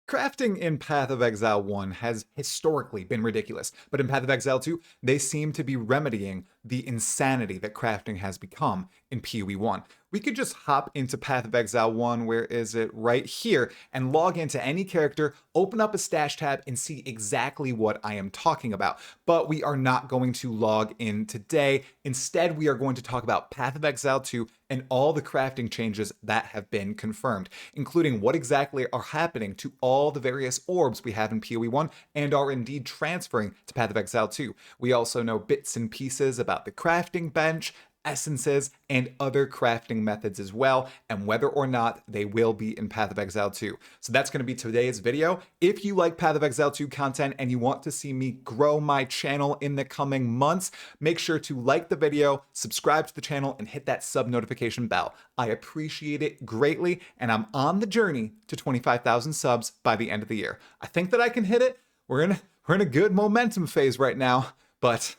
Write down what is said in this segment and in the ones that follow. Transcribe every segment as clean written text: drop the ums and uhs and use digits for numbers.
Crafting in Path of Exile 1 has historically been ridiculous, but in Path of Exile 2, they seem to be remedying the insanity that crafting has become in PoE 1. We could just hop into Path of Exile 1, where is it? Right here, and log into any character, open up a stash tab, and see exactly what I am talking about. But we are not going to log in today. Instead, we are going to talk about Path of Exile 2 and all the crafting changes that have been confirmed, including what exactly are happening to all the various orbs we have in PoE 1 and are indeed transferring to Path of Exile 2. We also know bits and pieces about the crafting bench, essences, and other crafting methods as well, and whether or not they will be in Path of Exile 2. So that's going to be today's video. If you like Path of Exile 2 content and you want to see me grow my channel in the coming months, make sure to like the video, subscribe to the channel, and hit that sub notification bell. I appreciate it greatly, and I'm on the journey to 25,000 subs by the end of the year. I think that I can hit it. We're in a good momentum phase right now, but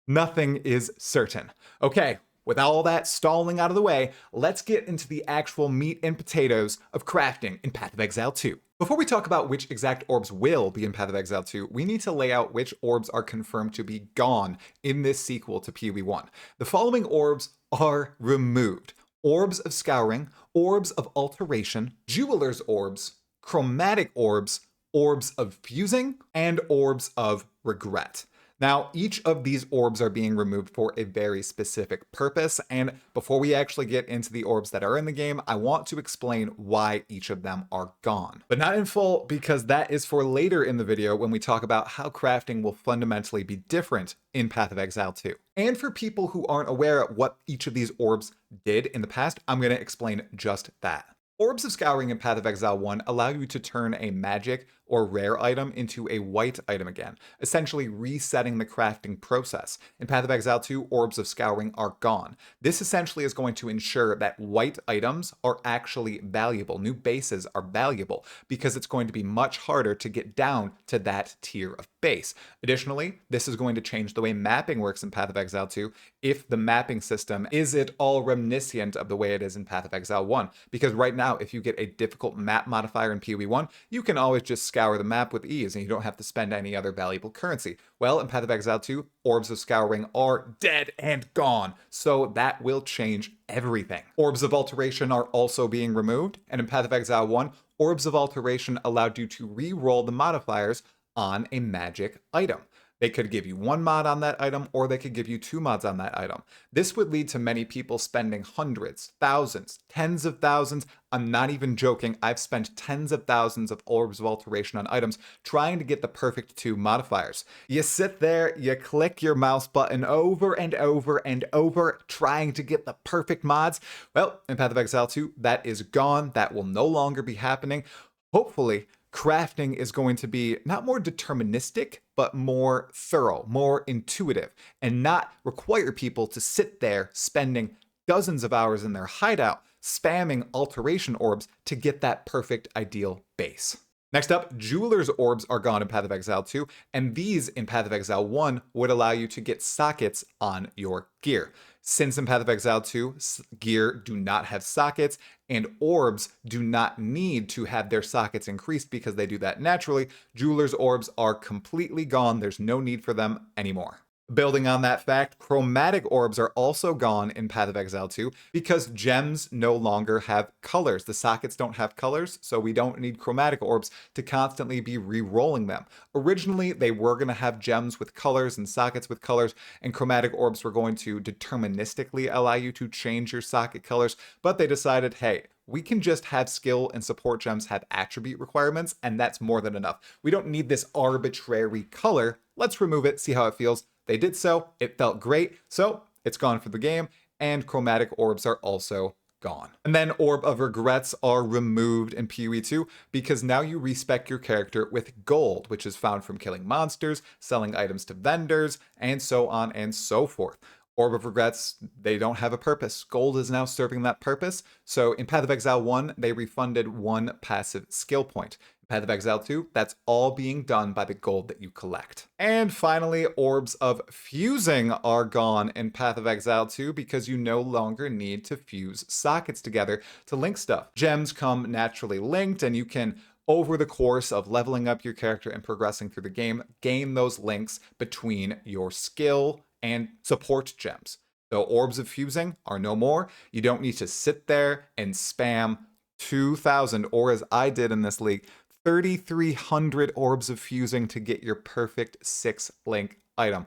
nothing is certain. Okay, with all that stalling out of the way, let's get into the actual meat and potatoes of crafting in Path of Exile 2. Before we talk about which exact orbs will be in Path of Exile 2, we need to lay out which orbs are confirmed to be gone in this sequel to PoE 1. The following orbs are removed: Orbs of Scouring, Orbs of Alteration, Jeweler's Orbs, Chromatic Orbs, Orbs of Fusing, and Orbs of Regret. Now, each of these orbs are being removed for a very specific purpose, and before we actually get into the orbs that are in the game, I want to explain why each of them are gone. But not in full, because that is for later in the video when we talk about how crafting will fundamentally be different in Path of Exile 2. And for people who aren't aware of what each of these orbs did in the past, I'm going to explain just that. Orbs of Scouring in Path of Exile 1 allow you to turn a magic or rare item into a white item again, essentially resetting the crafting process. In Path of Exile 2, Orbs of Scouring are gone. This essentially is going to ensure that white items are actually valuable. New bases are valuable because it's going to be much harder to get down to that tier of base. Additionally, this is going to change the way mapping works in Path of Exile 2 if the mapping system is at all reminiscent of the way it is in Path of Exile 1. Because right now, if you get a difficult map modifier in PoE 1, you can always just scour the map with ease and you don't have to spend any other valuable currency. Well, in Path of Exile 2, Orbs of Scouring are dead and gone, so that will change everything. Orbs of Alteration are also being removed, and in Path of Exile 1, Orbs of Alteration allowed you to re-roll the modifiers on a magic item. They could give you one mod on that item, or they could give you two mods on that item. This would lead to many people spending hundreds, thousands, tens of thousands. I'm not even joking. I've spent tens of thousands of Orbs of Alteration on items trying to get the perfect two modifiers. You sit there, you click your mouse button over and over and over, trying to get the perfect mods. Well, in Path of Exile 2, that is gone. That will no longer be happening. Hopefully, crafting is going to be not more deterministic, but more thorough, more intuitive, and not require people to sit there spending dozens of hours in their hideout spamming alteration orbs to get that perfect ideal base. Next up, Jeweler's Orbs are gone in Path of Exile 2, and these in Path of Exile 1 would allow you to get sockets on your gear. Since in Path of Exile 2, gear do not have sockets, and orbs do not need to have their sockets increased because they do that naturally, Jeweler's Orbs are completely gone. There's no need for them anymore. Building on that fact, chromatic orbs are also gone in Path of Exile 2 because gems no longer have colors. The sockets don't have colors, so we don't need chromatic orbs to constantly be re-rolling them. Originally, they were going to have gems with colors and sockets with colors, and chromatic orbs were going to deterministically allow you to change your socket colors, but they decided, hey, we can just have skill and support gems have attribute requirements, and that's more than enough. We don't need this arbitrary color. Let's remove it, see how it feels. They did so, it felt great, so it's gone for the game, and chromatic orbs are also gone. And then Orb of Regrets are removed in PoE 2 because now you respec your character with gold, which is found from killing monsters, selling items to vendors, and so on and so forth. Orb of Regrets, they don't have a purpose. Gold is now serving that purpose. So in Path of Exile 1, they refunded one passive skill point. In Path of Exile 2, that's all being done by the gold that you collect. And finally, Orbs of Fusing are gone in Path of Exile 2 because you no longer need to fuse sockets together to link stuff. Gems come naturally linked, and you can over the course of leveling up your character and progressing through the game, gain those links between your skill and support gems. So Orbs of Fusing are no more. You don't need to sit there and spam 2,000, or as I did in this league, 3,300 Orbs of Fusing to get your perfect 6-link item.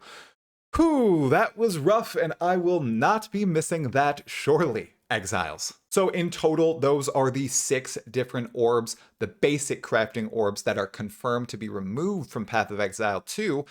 Whew, that was rough, and I will not be missing that surely, Exiles. So in total, those are the 6 different orbs, the basic crafting orbs that are confirmed to be removed from Path of Exile 2,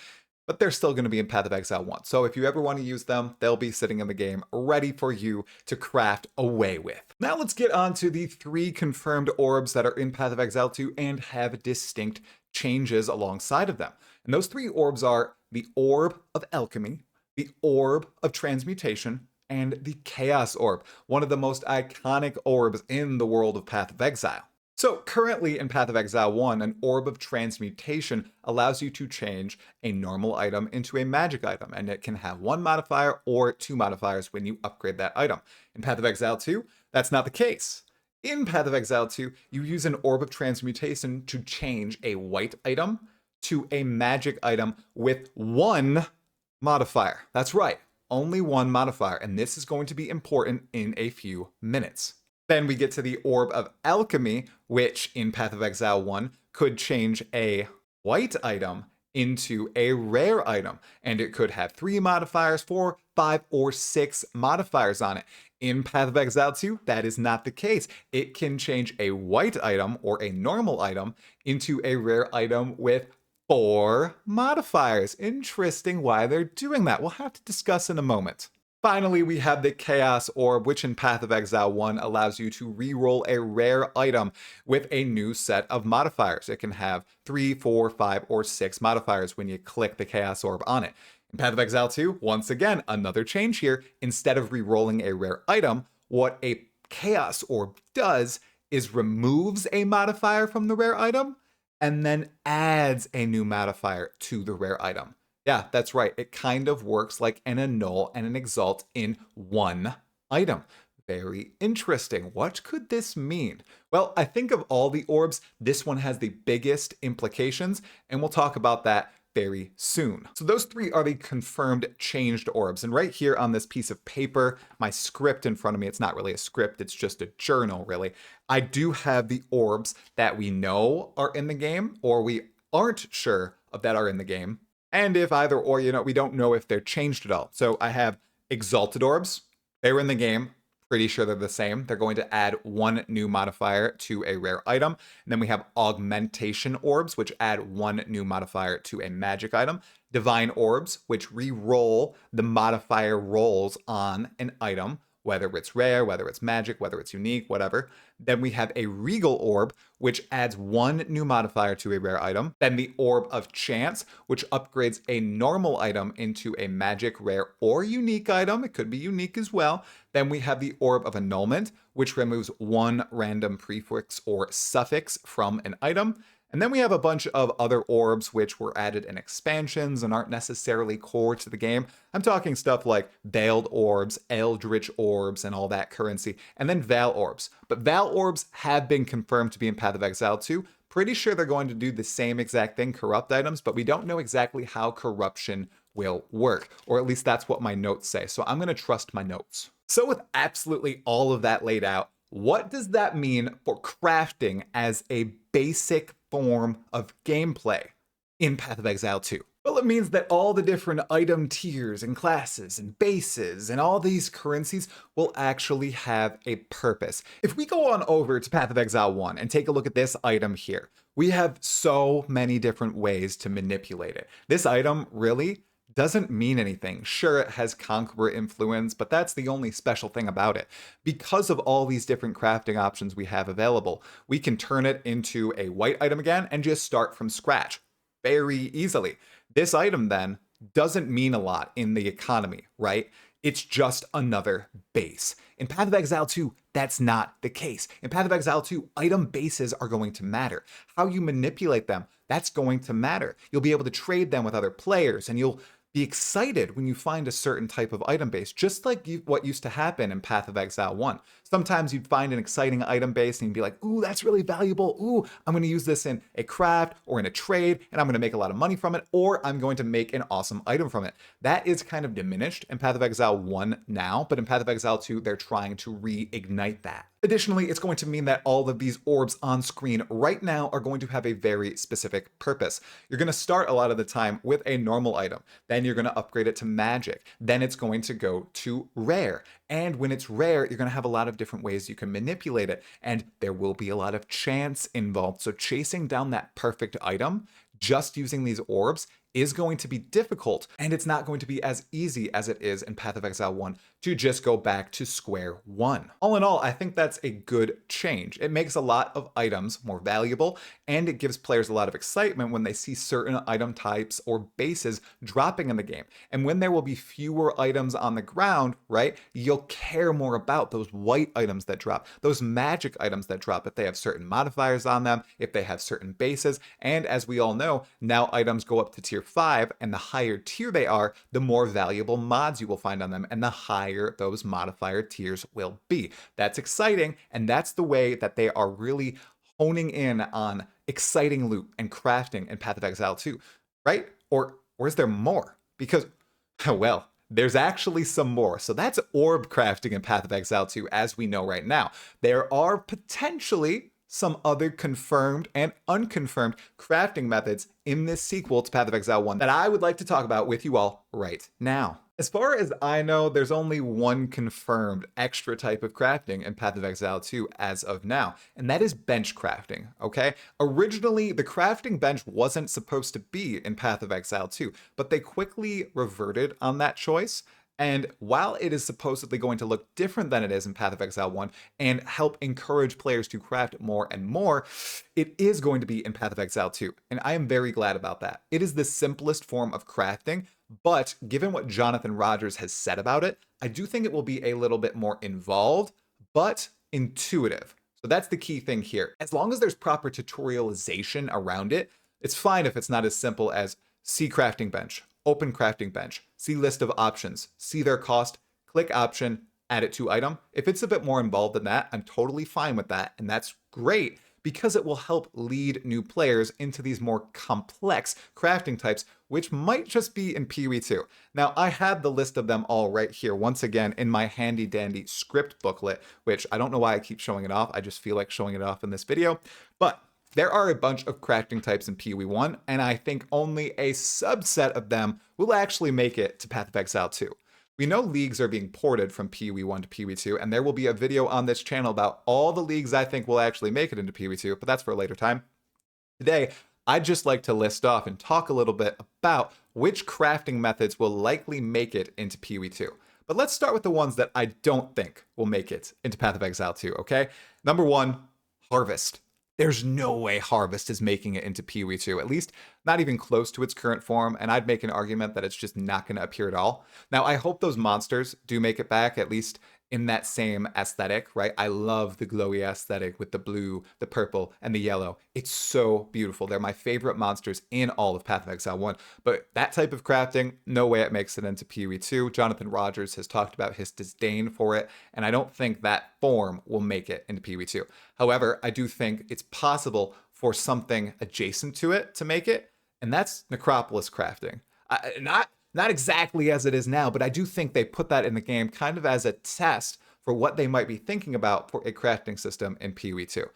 but they're still going to be in Path of Exile 1. So if you ever want to use them, they'll be sitting in the game ready for you to craft away with. Now let's get on to the 3 confirmed orbs that are in Path of Exile 2 and have distinct changes alongside of them. And those 3 orbs are the Orb of Alchemy, the Orb of Transmutation, and the Chaos Orb, one of the most iconic orbs in the world of Path of Exile. So currently in Path of Exile 1, an Orb of Transmutation allows you to change a normal item into a magic item, and it can have 1 modifier or 2 modifiers when you upgrade that item. In Path of Exile 2, that's not the case. In Path of Exile 2, you use an Orb of Transmutation to change a white item to a magic item with 1 modifier. That's right, only 1 modifier, and this is going to be important in a few minutes. Then we get to the Orb of Alchemy, which in Path of Exile 1 could change a white item into a rare item, and it could have 3 modifiers, 4, 5, or 6 modifiers on it. In Path of Exile 2, that is not the case. It can change a white item or a normal item into a rare item with 4 modifiers. Interesting why they're doing that. We'll have to discuss in a moment. Finally, we have the Chaos Orb, which in Path of Exile 1 allows you to reroll a rare item with a new set of modifiers. It can have 3, 4, 5, or 6 modifiers when you click the Chaos Orb on it. In Path of Exile 2, once again, another change here. Instead of rerolling a rare item, what a Chaos Orb does is removes a modifier from the rare item and then adds a new modifier to the rare item. Yeah, that's right. It kind of works like an annul and an exalt in one item. Very interesting. What could this mean? Well, I think of all the orbs, this one has the biggest implications, and we'll talk about that very soon. So those 3 are the confirmed changed orbs. And right here on this piece of paper, my script in front of me, it's not really a script, it's just a journal, really. I do have the orbs that we know are in the game, or we aren't sure of that are in the game. And if either or, we don't know if they're changed at all. So I have Exalted Orbs. They were in the game. Pretty sure they're the same. They're going to add 1 new modifier to a rare item. And then we have Augmentation Orbs, which add 1 new modifier to a magic item. Divine Orbs, which re-roll the modifier rolls on an item, whether it's rare, whether it's magic, whether it's unique, whatever. Then we have a Regal Orb, which adds 1 new modifier to a rare item. Then the Orb of Chance, which upgrades a normal item into a magic, rare, or unique item. It could be unique as well. Then we have the Orb of Annulment, which removes 1 random prefix or suffix from an item. And then we have a bunch of other orbs which were added in expansions and aren't necessarily core to the game. I'm talking stuff like Veiled Orbs, Eldritch Orbs, and all that currency. And then Val Orbs. But Val Orbs have been confirmed to be in Path of Exile 2. Pretty sure they're going to do the same exact thing, corrupt items, but we don't know exactly how corruption will work. Or at least that's what my notes say. So I'm going to trust my notes. So with absolutely all of that laid out, what does that mean for crafting as a basic form of gameplay in Path of Exile 2? Well, it means that all the different item tiers and classes and bases and all these currencies will actually have a purpose. If we go on over to Path of Exile 1 and take a look at this item here, we have so many different ways to manipulate it. This item really doesn't mean anything. Sure, it has Conqueror influence, but that's the only special thing about it. Because of all these different crafting options we have available, we can turn it into a white item again and just start from scratch very easily. This item then doesn't mean a lot in the economy, right? It's just another base. In Path of Exile 2, that's not the case. In Path of Exile 2, item bases are going to matter. How you manipulate them, that's going to matter. You'll be able to trade them with other players, and you'll be excited when you find a certain type of item base, just like what used to happen in Path of Exile 1. Sometimes you'd find an exciting item base and you'd be like, ooh, that's really valuable. Ooh, I'm going to use this in a craft or in a trade, and I'm going to make a lot of money from it, or I'm going to make an awesome item from it. That is kind of diminished in Path of Exile 1 now, but in Path of Exile 2, they're trying to reignite that. Additionally, it's going to mean that all of these orbs on screen right now are going to have a very specific purpose. You're going to start a lot of the time with a normal item, then you're going to upgrade it to magic, then it's going to go to rare. And when it's rare, you're going to have a lot of different ways you can manipulate it, and there will be a lot of chance involved. So chasing down that perfect item just using these orbs is going to be difficult, and it's not going to be as easy as it is in Path of Exile 1 to just go back to square one. All in all, I think that's a good change. It makes a lot of items more valuable, and it gives players a lot of excitement when they see certain item types or bases dropping in the game. And when there will be fewer items on the ground, right, you'll care more about those white items that drop, those magic items that drop if they have certain modifiers on them, if they have certain bases, and as we all know, now items go up to tier 5, and the higher tier they are, the more valuable mods you will find on them, and the higher those modifier tiers will be. That's exciting, and that's the way that they are really honing in on exciting loot and crafting in Path of Exile 2, right? Or is there more? Because, well, there's actually some more. So that's orb crafting in Path of Exile 2, as we know right now. There are potentially some other confirmed and unconfirmed crafting methods in this sequel to Path of Exile 1 that I would like to talk about with you all right now. As far as I know, there's only one confirmed extra type of crafting in Path of Exile 2 as of now, and that is bench crafting, okay? Originally, the crafting bench wasn't supposed to be in Path of Exile 2, but they quickly reverted on that choice. And while it is supposedly going to look different than it is in Path of Exile 1 and help encourage players to craft more and more, it is going to be in Path of Exile 2. And I am very glad about that. It is the simplest form of crafting, but given what Jonathan Rogers has said about it, I do think it will be a little bit more involved, but intuitive. So that's the key thing here. As long as there's proper tutorialization around it, it's fine if it's not as simple as see crafting bench, open crafting bench, see list of options, see their cost, click option, add it to item. If it's a bit more involved than that, I'm totally fine with that. And that's great because it will help lead new players into these more complex crafting types, which might just be in PoE 2. Now, I have the list of them all right here, once again, in my handy dandy script booklet, which I don't know why I keep showing it off. I just feel like showing it off in this video. But there are a bunch of crafting types in PoE 1, and I think only a subset of them will actually make it to Path of Exile 2. We know leagues are being ported from PoE 1 to PoE 2, and there will be a video on this channel about all the leagues I think will actually make it into PoE 2, but that's for a later time. Today, I'd just like to list off and talk a little bit about which crafting methods will likely make it into PoE 2. But let's start with the ones that I don't think will make it into Path of Exile 2, okay? Number 1, Harvest. There's no way Harvest is making it into PoE 2, at least not even close to its current form, and I'd make an argument that it's just not going to appear at all. Now, I hope those monsters do make it back, at least in that same aesthetic, right? I love the glowy aesthetic with the blue, the purple, and the yellow. It's so beautiful. They're my favorite monsters in all of Path of Exile 1, but that type of crafting, no way it makes it into PoE 2. Jonathan Rogers has talked about his disdain for it, and I don't think that form will make it into PoE 2. However, I do think it's possible for something adjacent to it to make it, and that's Necropolis crafting. Not exactly as it is now, but I do think they put that in the game kind of as a test for what they might be thinking about for a crafting system in PoE 2.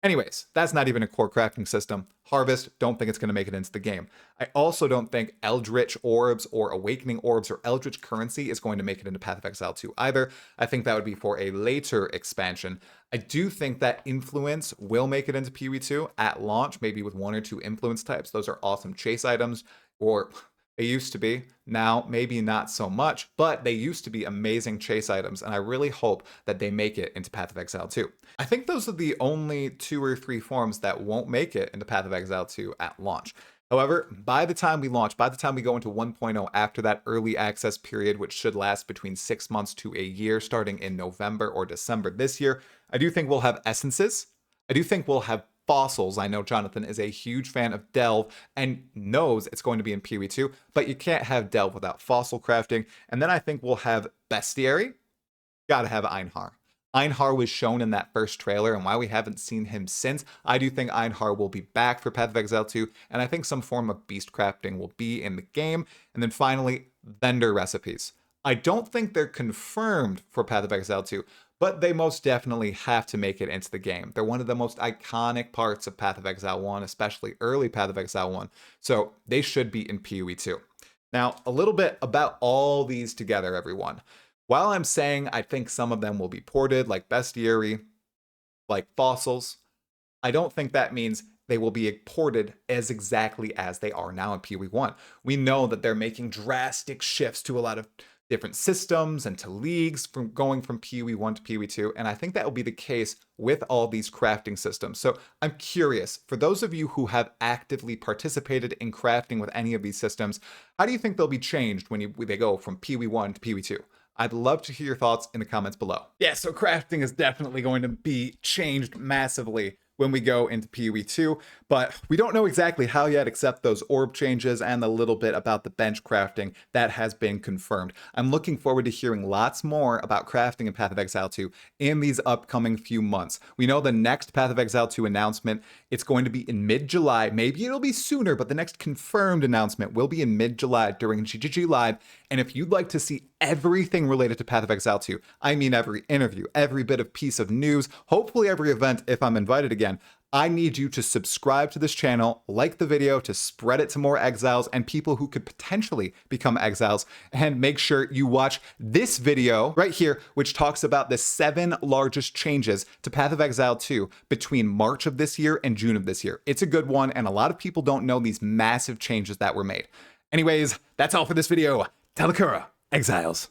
Anyways, that's not even a core crafting system. Harvest, don't think it's going to make it into the game. I also don't think Eldritch Orbs or Awakening Orbs or Eldritch Currency is going to make it into Path of Exile 2 either. I think that would be for a later expansion. I do think that Influence will make it into PoE 2 at launch, maybe with 1 or 2 Influence types. Those are awesome chase items, or they used to be. Now, maybe not so much, but they used to be amazing chase items, and I really hope that they make it into Path of Exile 2. I think those are the only 2 or 3 forms that won't make it into Path of Exile 2 at launch. However, by the time we launch, by the time we go into 1.0 after that early access period, which should last between 6 months to a year, starting in November or December this year, I do think we'll have essences. I do think we'll have fossils. I know Jonathan is a huge fan of Delve and knows it's going to be in PoE 2, but you can't have Delve without fossil crafting. And then I think we'll have Bestiary. Gotta have Einhar. Einhar was shown in that first trailer, and while we haven't seen him since, I do think Einhar will be back for Path of Exile 2, and I think some form of beast crafting will be in the game. And then finally, vendor recipes. I don't think they're confirmed for Path of Exile 2, but they most definitely have to make it into the game. They're one of the most iconic parts of Path of Exile 1, especially early Path of Exile 1, so they should be in PoE 2. Now, a little bit about all these together, everyone. While I'm saying I think some of them will be ported, like Bestiary, like Fossils, I don't think that means they will be ported as exactly as they are now in PoE 1. We know that they're making drastic shifts to a lot of different systems and to leagues from going from PoE 1 to PoE 2, and I think that will be the case with all these crafting systems. So I'm curious, for those of you who have actively participated in crafting with any of these systems, how do you think they'll be changed when they go from PoE 1 to PoE 2? I'd love to hear your thoughts in the comments below. Yeah, so crafting is definitely going to be changed massively when we go into PoE 2, but we don't know exactly how yet except those orb changes and a little bit about the bench crafting that has been confirmed. I'm looking forward to hearing lots more about crafting in Path of Exile 2 in these upcoming few months. We know the next Path of Exile 2 announcement, it's going to be in mid-July. Maybe it'll be sooner, but the next confirmed announcement will be in mid-July during GGG Live. And if you'd like to see everything related to Path of Exile 2, I mean every interview, every bit of piece of news, hopefully every event if I'm invited again, I need you to subscribe to this channel, like the video to spread it to more exiles and people who could potentially become exiles, and make sure you watch this video right here, which talks about the 7 largest changes to Path of Exile 2 between March of this year and June of this year. It's a good one, and a lot of people don't know these massive changes that were made. Anyways, that's all for this video. Talakura, exiles.